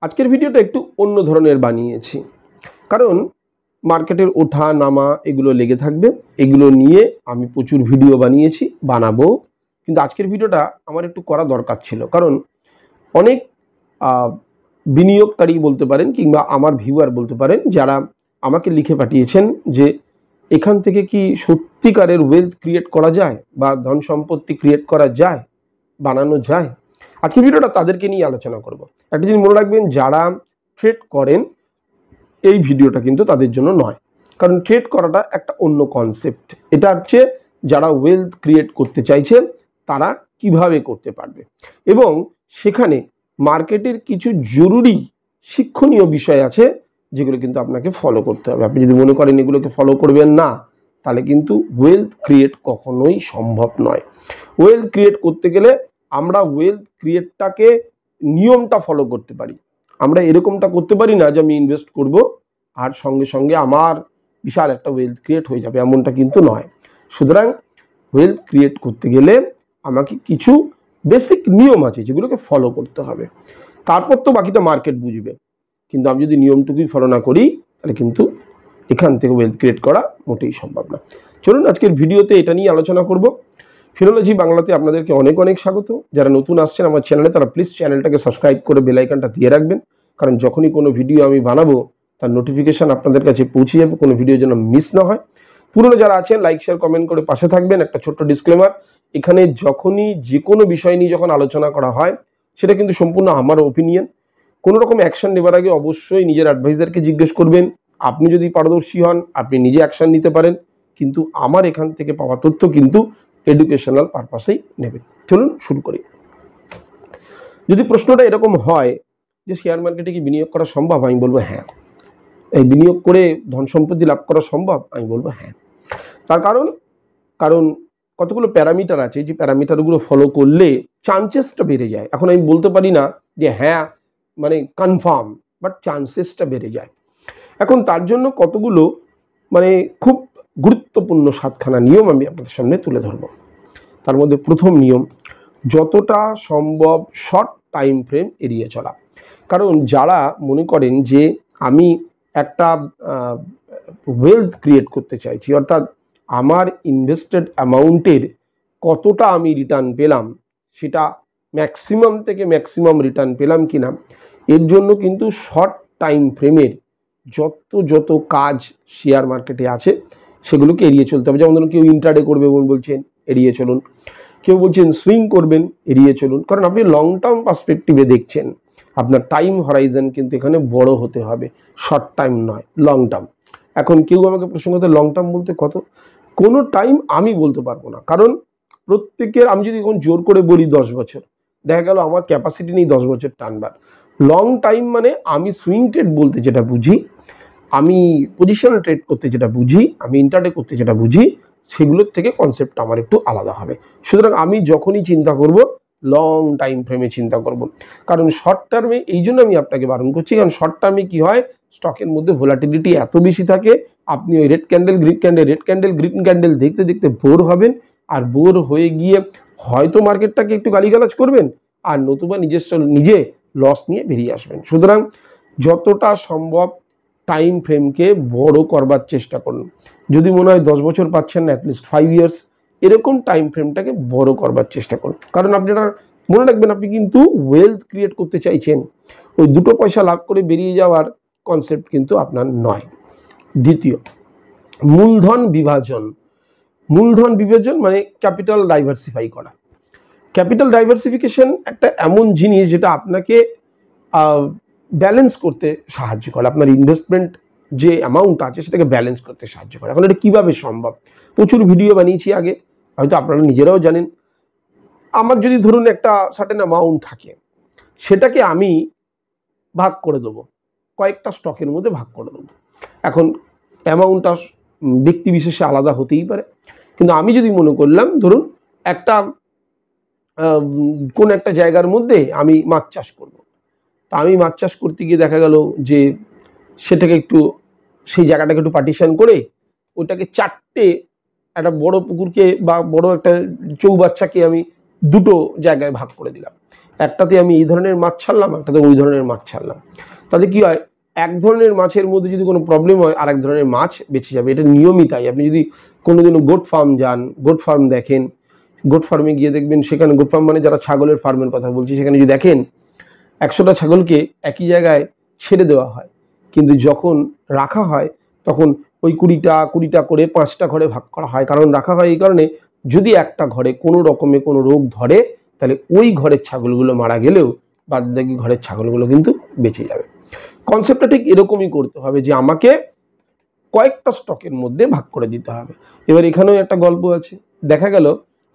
আজকের ভিডিওটা একটু অন্য ধরনের বানিয়েছি, কারণ মার্কেটের ওঠা নামা এগুলো লেগে থাকবে। এগুলো নিয়ে আমি প্রচুর ভিডিও বানাবো, কিন্তু আজকের ভিডিওটা আমার একটু করা দরকার ছিল, কারণ অনেক বিনিয়োগকারী বলতে পারেন কিংবা আমার ভিউয়ার বলতে পারেন, যারা আমাকে লিখে পাঠিয়েছেন যে এখান থেকে কি সত্যিকারের ওয়েলথ ক্রিয়েট করা যায় বা ধন সম্পত্তি ক্রিয়েট করা যায়, বানানো যায়। আজকের ভিডিওটা তাদেরকে নিয়ে আলোচনা করব। একটা জিনিস মনে রাখবেন, যারা ট্রেড করেন এই ভিডিওটা কিন্তু তাদের জন্য নয়, কারণ ট্রেড করাটা একটা অন্য কনসেপ্ট। এটা হচ্ছে যারা ওয়েলথ ক্রিয়েট করতে চাইছে তারা কিভাবে করতে পারবে, এবং সেখানে মার্কেটের কিছু জরুরি শিক্ষণীয় বিষয় আছে যেগুলো কিন্তু আপনাকে ফলো করতে হবে। আপনি যদি মনে করেন এগুলোকে ফলো করবেন না, তাহলে কিন্তু ওয়েলথ ক্রিয়েট কখনোই সম্ভব নয়। ওয়েলথ ক্রিয়েট করতে গেলে আমরা ওয়েলথ ক্রিয়েটটাকে নিয়মটা ফলো করতে পারি। আমরা এরকমটা করতে পারি না যে আমি ইনভেস্ট করব আর সঙ্গে সঙ্গে আমার বিশাল একটা ওয়েলথ ক্রিয়েট হয়ে যাবে, এমনটা কিন্তু নয়। সুতরাং ওয়েলথ ক্রিয়েট করতে গেলে আমাকে কিছু বেসিক নিয়ম আছে যেগুলোকে ফলো করতে হবে, তারপর তো বাকিটা মার্কেট বুঝবে। কিন্তু আমি যদি নিয়মটুকুই ফলো না করি তাহলে কিন্তু এখান থেকে ওয়েলথ ক্রিয়েট করা মোটেই সম্ভব না। চলুন আজকের ভিডিওতে এটা নিয়ে আলোচনা করব। ফিনোলজি বাংলাতে আপনাদেরকে অনেক অনেক স্বাগত। যারা নতুন আসছেন আমার চ্যানেলে, তারা প্লিজ চ্যানেলটাকে সাবস্ক্রাইব করে বেল আইকনটা দিয়ে রাখবেন, কারণ যখনই কোনো ভিডিও আমি বানাবো তার নোটিফিকেশান আপনাদের কাছে পৌঁছে যাবে, কোনো ভিডিও যেন মিস না হয়। পুরনো যারা আছেন লাইক শেয়ার কমেন্ট করে পাশে থাকবেন। একটা ছোট্ট ডিসক্লেমার, এখানে যখনই যে কোনো বিষয় নিয়ে যখন আলোচনা করা হয় সেটা কিন্তু সম্পূর্ণ আমার ওপিনিয়ন। কোনো রকম অ্যাকশন নেবার আগে অবশ্যই নিজের অ্যাডভাইজারকে জিজ্ঞেস করবেন। আপনি যদি পারদর্শী হন আপনি নিজে অ্যাকশন নিতে পারেন, কিন্তু আমার এখান থেকে পাওয়া তথ্য কিন্তু এডুকেশনাল পারপাসেই নেবেন। চলুন শুরু করি। যদি প্রশ্নটা এরকম হয় যে শেয়ার মার্কেটে কি বিনিয়োগ করা সম্ভব, আমি বলবো হ্যাঁ। এই বিনিয়োগ করে ধন সম্পত্তি লাভ করা সম্ভব, আমি বলবো হ্যাঁ। তার কারণ কতগুলো প্যারামিটার আছে, যে প্যারামিটারগুলো ফলো করলে চান্সেসটা বেড়ে যায়। এখন আমি বলতে পারি না যে হ্যাঁ মানে কনফার্ম, বাট চান্সেসটা বেড়ে যায়। এখন তার জন্য কতগুলো মানে খুব গুরুত্বপূর্ণ 7খানা নিয়ম আমি আপনাদের সামনে তুলে ধরব। তার মধ্যে প্রথম নিয়ম, যতটা সম্ভব শর্ট টাইম ফ্রেম এড়িয়ে চলা। কারণ যারা মনে করেন যে আমি একটা ওয়েলথ ক্রিয়েট করতে চাইছি, অর্থাৎ আমার ইনভেস্টেড অ্যামাউন্টের কতটা আমি রিটার্ন পেলাম, সেটা ম্যাক্সিমাম থেকে ম্যাক্সিমাম রিটার্ন পেলাম কিনা, এর জন্য কিন্তু শর্ট টাইম ফ্রেমের যত কাজ শেয়ার মার্কেটে আছে সেগুলোকে এড়িয়ে চলতে হবে। যেমন ধরুন কেউ ইন্ট্রাডে করবে বলছেন, এড়িয়ে চলুন। কেউ বলছেন সুইং করবেন, এড়িয়ে চলুন। কারণ আপনি লং টার্ম পার্সপেক্টিভে দেখছেন, আপনার টাইম হরাইজন কিন্তু এখানে বড় হতে হবে, শর্ট টাইম নয়, লং টার্ম। এখন কেউ আমাকে প্রশ্ন করতে লং টার্ম বলতে কত, কোনো টাইম আমি বলতে পারবো না, কারণ প্রত্যেকের, আমি যদি এখন জোর করে বলি 10 বছর, দেখা গেল আমার ক্যাপাসিটি নেই 10 বছর টানবার। লং টাইম মানে আমি সুইং ট্রেড বলতে যেটা বুঝি, আমি পজিশনাল ট্রেড করতে যেটা বুঝি, আমি ইন্টারডে করতে যেটা বুঝি, সেগুলোর থেকে কনসেপ্ট আমার একটু আলাদা হবে। সুতরাং আমি যখনই চিন্তা করব লং টাইম ফ্রেমে চিন্তা করব। কারণ শর্ট টার্মে এই জন্য আমি আপনাকে বারণ করছি, কারণ শর্ট টার্মে কি হয়, স্টকের মধ্যে ভোলাটিলিটি এত বেশি থাকে, আপনি ওই red candle green candle red candle green candle দেখতে দেখতে বোর হবেন, আর বোর হয়ে গিয়ে হয়তো মার্কেটটাকে একটু গালিগালাজ করবেন, আর নতুবা নিজে লস নিয়ে বেরিয়ে আসবেন। সুতরাং যতটা সম্ভব টাইম ফ্রেমকে বড় করবার চেষ্টা করুন। যদি মনে হয় 10 বছর পাচ্ছেন না, অ্যাটলিস্ট 5 ইয়ার্স, এরকম টাইম ফ্রেমটাকে বড় করবার চেষ্টা করুন। কারণ আপনারা মনে রাখবেন, আপনি কিন্তু ওয়েলথ ক্রিয়েট করতে চাইছেন, ওই দুটো পয়সা লাভ করে বেরিয়ে যাওয়ার কনসেপ্ট কিন্তু আপনার নয়। দ্বিতীয়, মূলধন বিভাজন। মূলধন বিভাজন মানে ক্যাপিটাল ডাইভার্সিফাই করা। ক্যাপিটাল ডাইভার্সিফিকেশন একটা এমন জিনিস যেটা আপনাকে ব্যালেন্স করতে সাহায্য করে, আপনার ইনভেস্টমেন্ট যে অ্যামাউন্ট আছে সেটাকে ব্যালেন্স করতে সাহায্য করে। এখন এটা কীভাবে সম্ভব, প্রচুর ভিডিও বানিয়েছি আগে, হয়তো আপনারা নিজেরাও জানেন। আমার যদি ধরুন একটা সার্টেন অ্যামাউন্ট থাকে, সেটাকে আমি ভাগ করে দেবো, কয়েকটা স্টকের মধ্যে ভাগ করে দেবো। এখন অ্যামাউন্টটা ব্যক্তি বিশেষে আলাদা হতেই পারে, কিন্তু আমি যদি মনে করলাম ধরুন একটা কোন একটা জায়গার মধ্যে আমি মাছ চাষ করব, তা আমি মাছ চাষ করতে গিয়ে দেখা গেল যে সেটাকে একটু, সেই জায়গাটাকে একটু পার্টিশন করে ওটাকে 4টে, একটা বড় পুকুরকে বা বড় একটা চৌবাচ্চাকে আমি 2টো জায়গায় ভাগ করে দিলাম। একটাতে আমি এই ধরনের মাছ ছাড়লাম, একটাতে ওই ধরনের মাছ ছাড়লাম, তাহলে কি হয়, এক ধরনের মাছের মধ্যে যদি কোনো প্রবলেম হয় আর এক ধরনের মাছ বেঁচে যাবে। এটা নিয়মই তাই। আপনি যদি কোনোদিনও গোট ফার্ম যান, গোট ফার্ম দেখেন, গোট ফার্মে গিয়ে দেখবেন সেখানে, গোট ফার্ম মানে যারা ছাগলের ফার্মের কথা বলছি, সেখানে যদি দেখেন 100টা ছাগলকে একই জায়গায় ছেড়ে দেওয়া হয়, কিন্তু যখন রাখা হয় তখন ওই 20টা করে 5টা ঘরে ভাগ করা হয়। কারণ রাখা হয় এই কারণে, যদি একটা ঘরে কোনো রকমে কোনো রোগ ধরে তাহলে ওই ঘরের ছাগলগুলো মারা গেলেও বাদবাকি ঘরের ছাগলগুলো কিন্তু বেঁচে যাবে। কনসেপ্টটা ঠিক এরকমই করতে হবে যে আমাকে কয়েকটা স্টকের মধ্যে ভাগ করে দিতে হবে। এবার এখানেও একটা গল্প আছে। দেখা গেল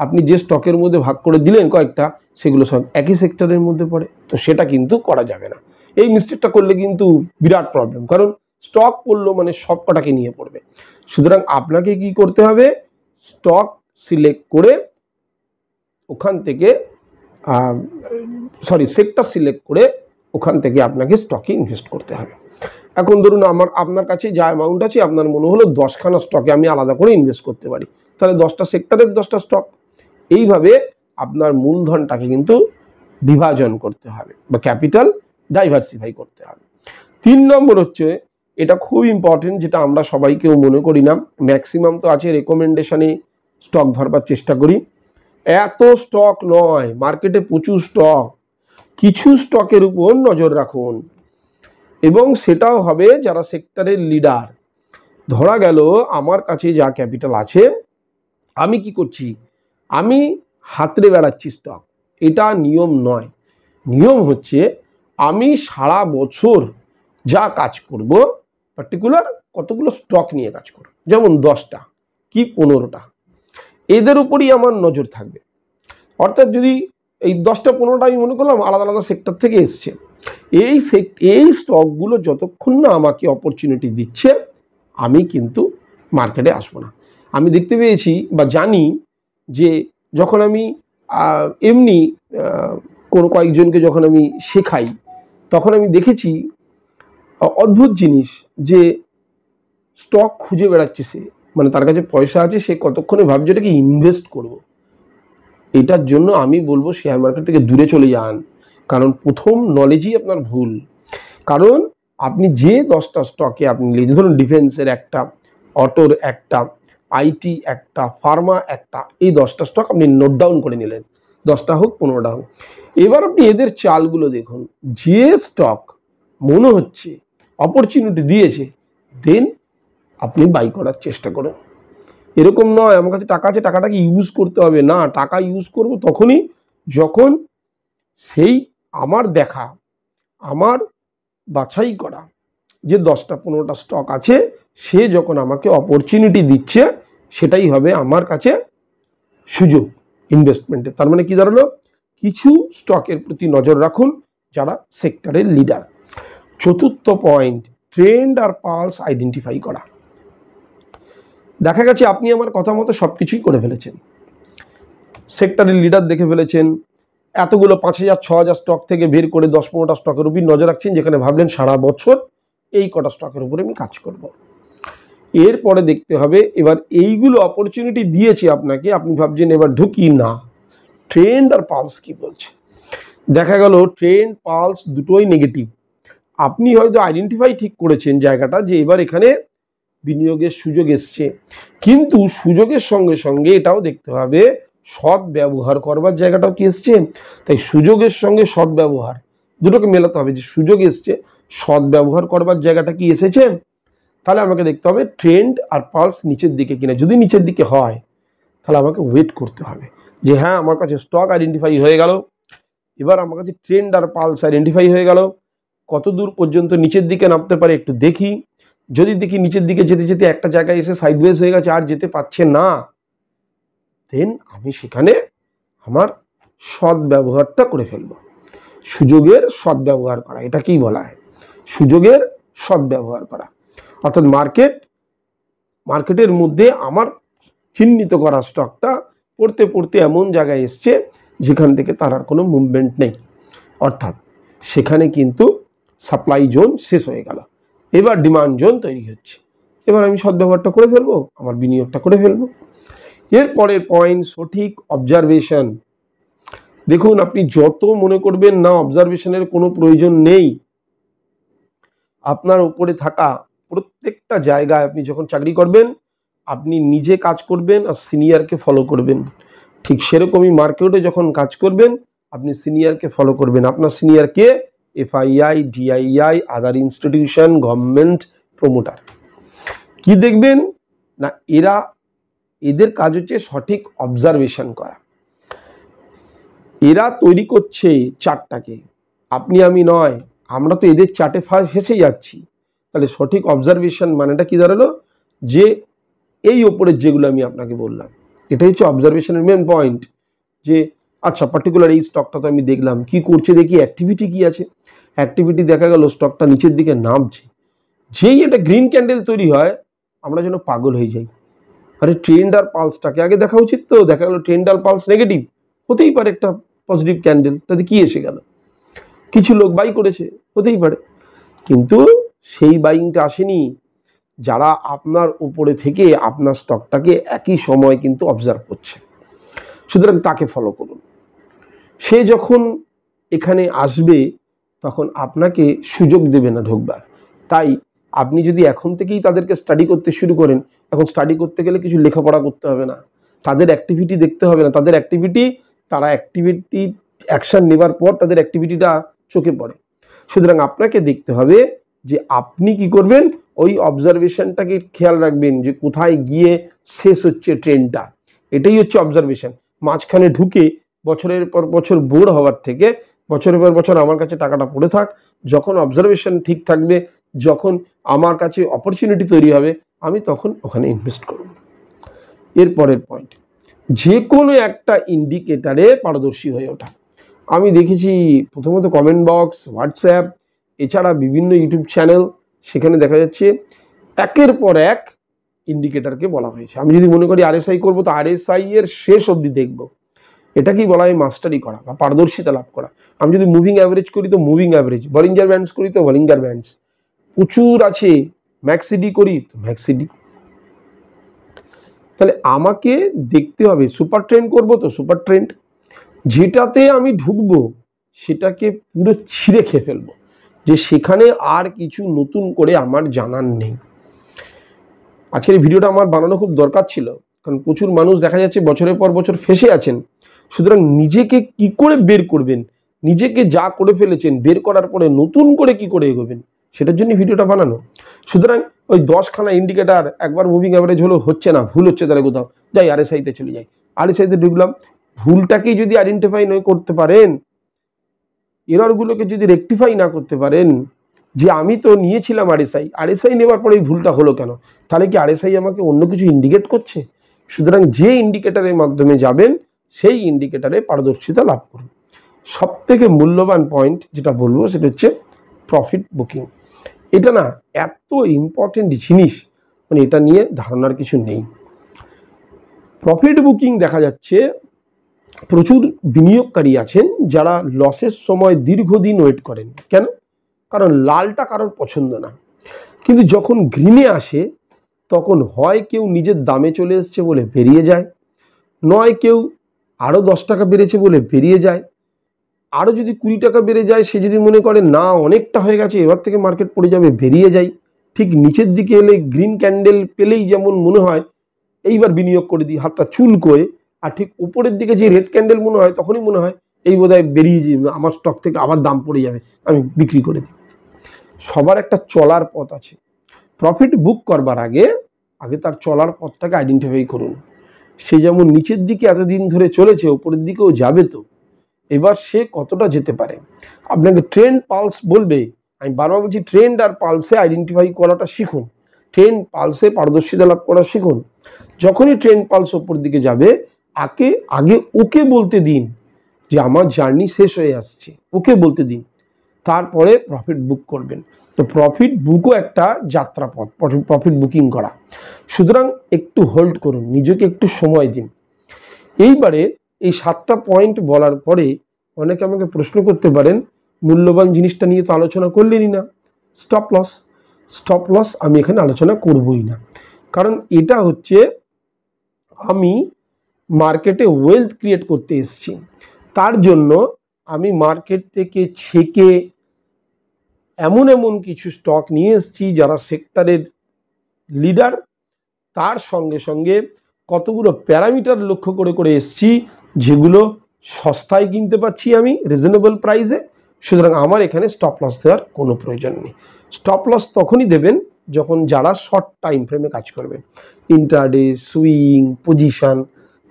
আপনি যে স্টকের মধ্যে ভাগ করে দিলেন কয়েকটা, সেগুলো সব একই সেক্টরের মধ্যে পড়ে, তো সেটা কিন্তু করা যাবে না। এই মিস্টেকটা করলে কিন্তু বিরাট প্রবলেম, কারণ স্টক পড়লো মানে সব কটাকে নিয়ে পড়বে। সুতরাং আপনাকে কি করতে হবে, স্টক সিলেক্ট করে ওখান থেকে সেক্টর সিলেক্ট করে ওখান থেকে আপনাকে স্টকে ইনভেস্ট করতে হবে। এখন ধরুন আপনার কাছে যা অ্যামাউন্ট আছে, আপনার মনে হলো 10খানা স্টকে আমি আলাদা করে ইনভেস্ট করতে পারি, তাহলে 10টা সেক্টরের 10টা স্টক। এইভাবে আপনার মূলধনটাকে কিন্তু বিভাজন করতে হবে বা ক্যাপিটাল ডাইভার্সিফাই করতে হবে। 3 নম্বর হচ্ছে, এটা খুব ইম্পর্টেন্ট, যেটা আমরা সবাই কেউ মনে করি না, ম্যাক্সিমাম তো আছে রেকমেন্ডেশনে স্টক ধরবার চেষ্টা করি। এত স্টক নয়, মার্কেটে প্রচুর স্টক, কিছু স্টকের উপর নজর রাখুন, এবং সেটাও হবে যারা সেক্টরের লিডার। ধরা গেল আমার কাছে যা ক্যাপিটাল আছে, আমি কি করছি, আমি হাতড়ে বেড়াচ্ছি স্টক, এটা নিয়ম নয়। নিয়ম হচ্ছে আমি সারা বছর যা কাজ করব, পার্টিকুলার কতগুলো স্টক নিয়ে কাজ করব, যেমন 10টা কি 15টা, এদের উপরই আমার নজর থাকবে। অর্থাৎ যদি এই 10টা 15টা আমি মনে করলাম আলাদা আলাদা সেক্টর থেকে এসছে, এই স্টকগুলো যতক্ষণ না আমাকে অপরচুনিটি দিচ্ছে, আমি কিন্তু মার্কেটে আসবো না। আমি দেখতে পেয়েছি বা জানি যে যখন আমি এমনি কোনো কয়েকজনকে যখন আমি শেখাই, তখন আমি দেখেছি অদ্ভুত জিনিস, যে স্টক খুঁজে বেড়াচ্ছে সে, মানে তার কাছে পয়সা আছে, সে কতক্ষণে ভাবছে এটাকে ইনভেস্ট করব। এটার জন্য আমি বলবো শেয়ার মার্কেট থেকে দূরে চলে যান, কারণ প্রথম নলেজই আপনার ভুল। কারণ আপনি যে 10টা স্টকে আপনি ধরুন ডিফেন্সের একটা, অটোর একটা, আইটি একটা, ফার্মা একটা, এই 10টা স্টক আপনি নোট ডাউন করে নিলেন, 10টা হোক 15টা হোক। এবার আপনি এদের চালগুলো দেখুন, যে স্টক মনে হচ্ছে অপরচুনিটি দিয়েছে, দেন আপনি বাই করার চেষ্টা করুন। এরকম নয় আমার কাছে টাকা আছে, টাকাটাকে ইউজ করতে হবে না। টাকা ইউজ করব তখনই যখন সেই আমার দেখা, আমার বাছাই করা যে 10টা 15টা স্টক আছে, সে যখন আমাকে অপরচুনিটি দিচ্ছে, সেটাই হবে আমার কাছে সুযোগ ইনভেস্টমেন্টের। তার মানে কি দাঁড়ালো, কিছু স্টকের প্রতি নজর রাখুন যারা সেক্টরের লিডার। 4র্থ পয়েন্ট, ট্রেন্ড আর পালস আইডেন্টিফাই করা। দেখা গেছে আপনি আমার কথা মতো সব কিছুই করে ফেলেছেন, সেক্টরের লিডার দেখে ফেলেছেন, এতগুলো 5000 6000 স্টক থেকে বের করে 10-15টা স্টকের উপর নজর রাখছেন, যেখানে ভাবলেন সারা বছর এই কটা স্টকের উপরে আমি কাজ করব। এরপরে দেখতে হবে, এবার এইগুলো অপরচুনিটি দিয়েছে আপনাকে, আপনি ভাবছেন এবার ঢুকি না, ট্রেন্ড আর পালস কি বলছে। দেখা গেল ট্রেন্ড পালস দুটোই নেগেটিভ। আপনি হয়তো আইডেন্টিফাই ঠিক করেছেন জায়গাটা, যে এবার এখানে বিনিয়োগের সুযোগ এসছে, কিন্তু সুযোগের সঙ্গে সঙ্গে এটাও দেখতে হবে সৎ ব্যবহার করবার জায়গাটাও কি এসছে। তাই সুযোগের সঙ্গে সৎ ব্যবহার দুটোকে মেলাতে হবে, যে সুযোগ এসছে, সৎ ব্যবহার করবার জায়গাটা কি এসেছে। তাহলে আমাকে দেখতে হবে ট্রেন্ড আর পালস নিচের দিকে কিনা। যদি নিচের দিকে হয় তাহলে আমাকে ওয়েট করতে হবে, যে হ্যাঁ আমার কাছে স্টক আইডেন্টিফাই হয়ে গেল, এবার আমার কাছে ট্রেন্ড আর পালস আইডেন্টিফাই হয়ে গেল, কত দূর পর্যন্ত নিচের দিকে নামতে পারে একটু দেখি। যদি দেখি নিচের দিকে যেতে যেতে একটা জায়গায় এসে সাইডওয়েজ হয়ে গেছে, আর যেতে পারছে না, দেন আমি সেখানে আমার সৎ ব্যবহারটা করে ফেলব। সুযোগের সৎ ব্যবহার করা, এটা কি বলা হয়, সুযোগের সৎ ব্যবহার করা। অর্থাৎ মার্কেটের মধ্যে আমার চিহ্নিত করা স্টকটা পড়তে পড়তে এমন জায়গায় এসছে যেখান থেকে তার আর কোনো মুভমেন্ট নেই, অর্থাৎ সেখানে কিন্তু সাপ্লাই জোন শেষ হয়ে গেল, এবার ডিমান্ড জোন তৈরি হচ্ছে, এবার আমি সদ্ব্যবহারটা করে ফেলবো, আমার বিনিয়োগটা করে ফেলবো। এরপরের পয়েন্ট, সঠিক অবজারভেশন। দেখুন, আপনি যত মনে করবেন না অবজারভেশনের কোনো প্রয়োজন নেই, আপনার উপরে থাকা প্রত্যেকটা জায়গায় আপনি যখন চাকরি করবেন, আপনি নিজে কাজ করবেন আর সিনিয়রকে ফলো করবেন। ঠিক সেরকমই মার্কেটে যখন কাজ করবেন, আপনি সিনিয়রকে ফলো করবেন। আপনার সিনিয়রকে এফআইআই, ডিআইআই, আদার ইনস্টিটিউশন, গভর্নমেন্ট, প্রমোটার। কি দেখবেন না, এদের কাজ হচ্ছে সঠিক অবজারভেশন করা। এরা তৈরি করছে চার্টটাকে, আপনি আমি নয়, আমরা তো এদের চার্টে ফেসে যাচ্ছি। তাহলে সঠিক অবজারভেশন মানেটা কি দাঁড়ালো, যে এই ওপরের যেগুলো আমি আপনাকে বললাম, এটাই হচ্ছে অবজারভেশনের মেন পয়েন্ট। যে আচ্ছা, পার্টিকুলার এই স্টকটা তো আমি দেখলাম, কি করছে দেখি, অ্যাক্টিভিটি কি আছে। অ্যাক্টিভিটি দেখা গেল স্টকটা নিচের দিকে নামছে, যেই এটা গ্রিন ক্যান্ডেল তৈরি হয় আমরা যেন পাগল হয়ে যাই। আরে ট্রেন্ড আর পালসটাকে আগে দেখা উচিত, তো দেখা গেল ট্রেন্ড আর পালস নেগেটিভ, হতেই পারে একটা পজিটিভ ক্যান্ডেল, তাতে কি এসে গেল, কিছু লোক বাই করেছে, হতেই পারে। কিন্তু সেই বাইংটা আসেনি যারা আপনার উপরে থেকে আপনার স্টকটাকে একই সময় কিন্তু অবজার্ভ করছে। সুতরাং তাকে ফলো করুন। সে যখন এখানে আসবে তখন আপনাকে সুযোগ দেবে না ঢোকবার। তাই আপনি যদি এখন থেকেই তাদেরকে স্টাডি করতে শুরু করেন, এখন স্টাডি করতে গেলে কিছু লেখাপড়া করতে হবে না, তাদের অ্যাক্টিভিটি দেখতে হবে না, তাদের অ্যাক্টিভিটি, তারা অ্যাক্টিভিটি অ্যাকশন নেবার পর তাদের অ্যাক্টিভিটিটা চোখে পড়ে। সুতরাং আপনাকে দেখতে হবে যে আপনি কি করবেন, ওই অবজারভেশনটাকে খেয়াল রাখবেন যে কোথায় গিয়ে শেষ হচ্ছে ট্রেনটা। এটাই হচ্ছে অবজারভেশন। মাঝখানে ঢুকে বছরের পর বছর বোর হওয়ার থেকে বছরের পর বছর আমার কাছে টাকাটা পড়ে থাক, যখন অবজারভেশন ঠিক থাকবে, যখন আমার কাছে অপরচুনিটি তৈরি হবে, আমি তখন ওখানে ইনভেস্ট করব। এরপরের পয়েন্ট, যে কোনো একটা ইন্ডিকেটারে পারদর্শী হয়ে ওঠা। আমি দেখেছি প্রথমত কমেন্ট বক্স, হোয়াটসঅ্যাপ, এছাড়া বিভিন্ন ইউটিউব চ্যানেল, সেখানে দেখা যাচ্ছে একের পর এক ইন্ডিকেটারকে বলা হয়েছে। আমি যদি মনে করি আরএসআই করবো, তো আরএসআই এর শেষ অবধি দেখব। এটাকেই বলা হয় মাস্টারি করা বা পারদর্শিতা লাভ করা। আমি যদি মুভিং অ্যাভারেজ করি তো মুভিং অ্যাভারেজ, বলিঞ্জার ব্যান্ডস করি তো বলিঞ্জার ব্যান্ডস, প্রচুর আছে, ম্যাক্সিডি করি তো ম্যাক্সিডি। তাহলে আমাকে দেখতে হবে, সুপার ট্রেন্ড করবো তো সুপার ট্রেন্ড, যেটাতে আমি ঢুকবো সেটাকে পুরো ছিঁড়ে খেয়ে ফেলবো, যে সেখানে আর কিছু নতুন করে আমার জানার নেই। আজকের এই ভিডিওটা আমার বানানো খুব দরকার ছিল, কারণ প্রচুর মানুষ দেখা যাচ্ছে বছরের পর বছর ফেসে আছেন। সুতরাং নিজেকে কি করে বের করবেন, নিজেকে যা করে ফেলেছেন বের করার পরে নতুন করে কি করে এগোবেন, সেটার জন্য ভিডিওটা বানানো। সুতরাং ওই 10খানা ইন্ডিকেটার একবার মুভিং অ্যাভারেজ হলো হচ্ছে না, ভুল হচ্ছে, তাহলে কোথাও যাই আরএসআইতে চলে যাই, আরএসআইতে ঢুকলাম, ভুলটাকেই যদি আইডেন্টিফাই না করতে পারেন, এররগুলোকে যদি রেকটিফাই না করতে পারেন, যে আমি তো নিয়েছিলাম আরএসআই নেওয়ার পরে এই ভুলটা হলো কেন, তাহলে কি আরএসআই আমাকে অন্য কিছু ইন্ডিকেট করছে? সুতরাং যে ইন্ডিকেটারের মাধ্যমে যাবেন সেই ইন্ডিকেটারে পারদর্শিতা লাভ করুন। সব থেকে মূল্যবান পয়েন্ট যেটা বলবো সেটা হচ্ছে প্রফিট বুকিং। এটা না এত ইম্পর্টেন্ট জিনিস, মানে এটা নিয়ে ধারণার কিছু নেই। প্রফিট বুকিং দেখা যাচ্ছে প্রচুর বিনিয়োগকারী আছেন যারা লসের সময় দীর্ঘদিন ওয়েট করেন। কেন? কারণ লালটা কারোর পছন্দ না, কিন্তু যখন গ্রিনে আসে তখন হয় কেউ নিজের দামে চলে এসছে বলে বেরিয়ে যায়, নয় কেউ আরও 10 টাকা বেড়েছে বলে বেরিয়ে যায়, আরও যদি 20 টাকা বেড়ে যায় সে যদি মনে করে না অনেকটা হয়ে গেছে এবার থেকে মার্কেট পড়ে যাবে, বেরিয়ে যায়। ঠিক নিচের দিকে এলে গ্রিন ক্যান্ডেল পেলেই যেমন মনে হয় এইবার বিনিয়োগ করে দিই হাতটা চুল করে, আর ঠিক উপরের দিকে যে রেড ক্যান্ডেল মনে হয় তখনই মনে হয় এই বোধহয় বেরিয়ে যাবে, আমার স্টক থেকে আবার দাম পড়ে যাবে, আমি বিক্রি করে দিই। সবার একটা চলার পথ আছে। প্রফিট বুক করবার আগে তার চলার পথটাকে আইডেন্টিফাই করুন। সে যেমন নিচের দিকে এতদিন ধরে চলেছে, উপরের দিকেও যাবে, তো এবার সে কতটা যেতে পারে। আপনাকে ট্রেন্ড পালস বলবে, আমি বারবার বলছি ট্রেন্ড আর পালসে আইডেন্টিফাই করাটা শিখুন, ট্রেন্ড পালসে পারদর্শিতা লাভ করা শিখুন। যখনই ট্রেন্ড পালস ওপর দিকে যাবে আগে ওকে বলতে দিন যে আমার জার্নি শেষ হয়ে আসছে, ওকে বলতে দিন, তারপরে প্রফিট বুক করবেন। তো প্রফিট বুকও একটা যাত্রাপথ, প্রফিট বুকিং করা। সুতরাং একটু হোল্ড করুন, নিজেকে একটু সময় দিন। এইবারে এই 7টা পয়েন্ট বলার পরে অনেকে আমাকে প্রশ্ন করতে পারেন, মূল্যবান জিনিসটা নিয়ে তো আলোচনা করলেনই না, স্টপ লস আমি এখানে আলোচনা করবই না। কারণ এটা হচ্ছে আমি মার্কেটে ওয়েলথ ক্রিয়েট করতে এসেছি, তার জন্য আমি মার্কেট থেকে ছেকে এমন কিছু স্টক নিয়ে এসেছি যারা সেক্টরের লিডার, তার সঙ্গে সঙ্গে কতগুলো প্যারামিটার লক্ষ্য করে এসেছি যেগুলো সস্তায় কিনতে পাচ্ছি আমি রিজনেবল প্রাইসে। সুতরাং আমার এখানে স্টপ লস দেওয়ার কোনো প্রয়োজন নেই। স্টপ লস তখনই দেবেন যখন যারা শর্ট টাইম ফ্রেমে কাজ করবেন, ইন্ট্রাডে, সুইং, পজিশন,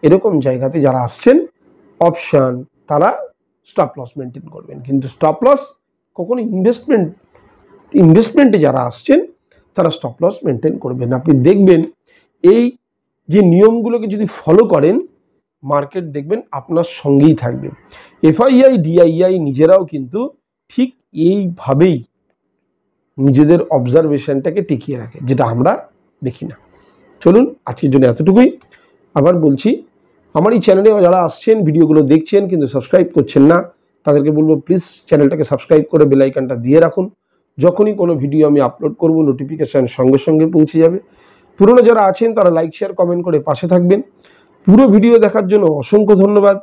এরকম জায়গাতে যারা আসছেন, অপশান, তারা স্টপ লস মেনটেন করবেন। কিন্তু স্টপ লস কখনো ইনভেস্টমেন্টে যারা আসছেন তারা স্টপ লস মেনটেন করবেন। আপনি দেখবেন এই যে নিয়মগুলোকে যদি ফলো করেন, মার্কেট দেখবেন আপনার সঙ্গেই থাকবে। এফআইআই, ডিআইআই নিজেরাও কিন্তু ঠিক এইভাবেই নিজেদের অবজারভেশনটাকে টিকিয়ে রাখে, যেটা আমরা দেখি না। চলুন আজকের জন্য এতটুকুই। আবার বলছি, আমার এই চ্যানেলে যারা আসছেন, ভিডিওগুলো দেখছেন কিন্তু সাবস্ক্রাইব করছেন না, তাদেরকে বলবো প্লিজ চ্যানেলটাকে সাবস্ক্রাইব করে বেল আইকনটা দিয়ে রাখুন। যখনই কোনো ভিডিও আমি আপলোড করব নোটিফিকেশান সঙ্গে সঙ্গে পৌঁছে যাবে। পুরনো যারা আছেন তারা লাইক, শেয়ার, কমেন্ট করে পাশে থাকবেন। পুরো ভিডিও দেখার জন্য অসংখ্য ধন্যবাদ।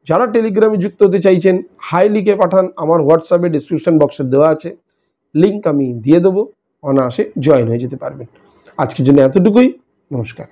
যারা টেলিগ্রামে যুক্ত হতে চাইছেন, হাই লিখে পাঠান, আমার হোয়াটসঅ্যাপে ডিসক্রিপশন বক্সে দেওয়া আছে, লিঙ্ক আমি দিয়ে দেবো, অনায়াসে জয়েন হয়ে যেতে পারবেন। আজকের জন্য এতটুকুই, নমস্কার।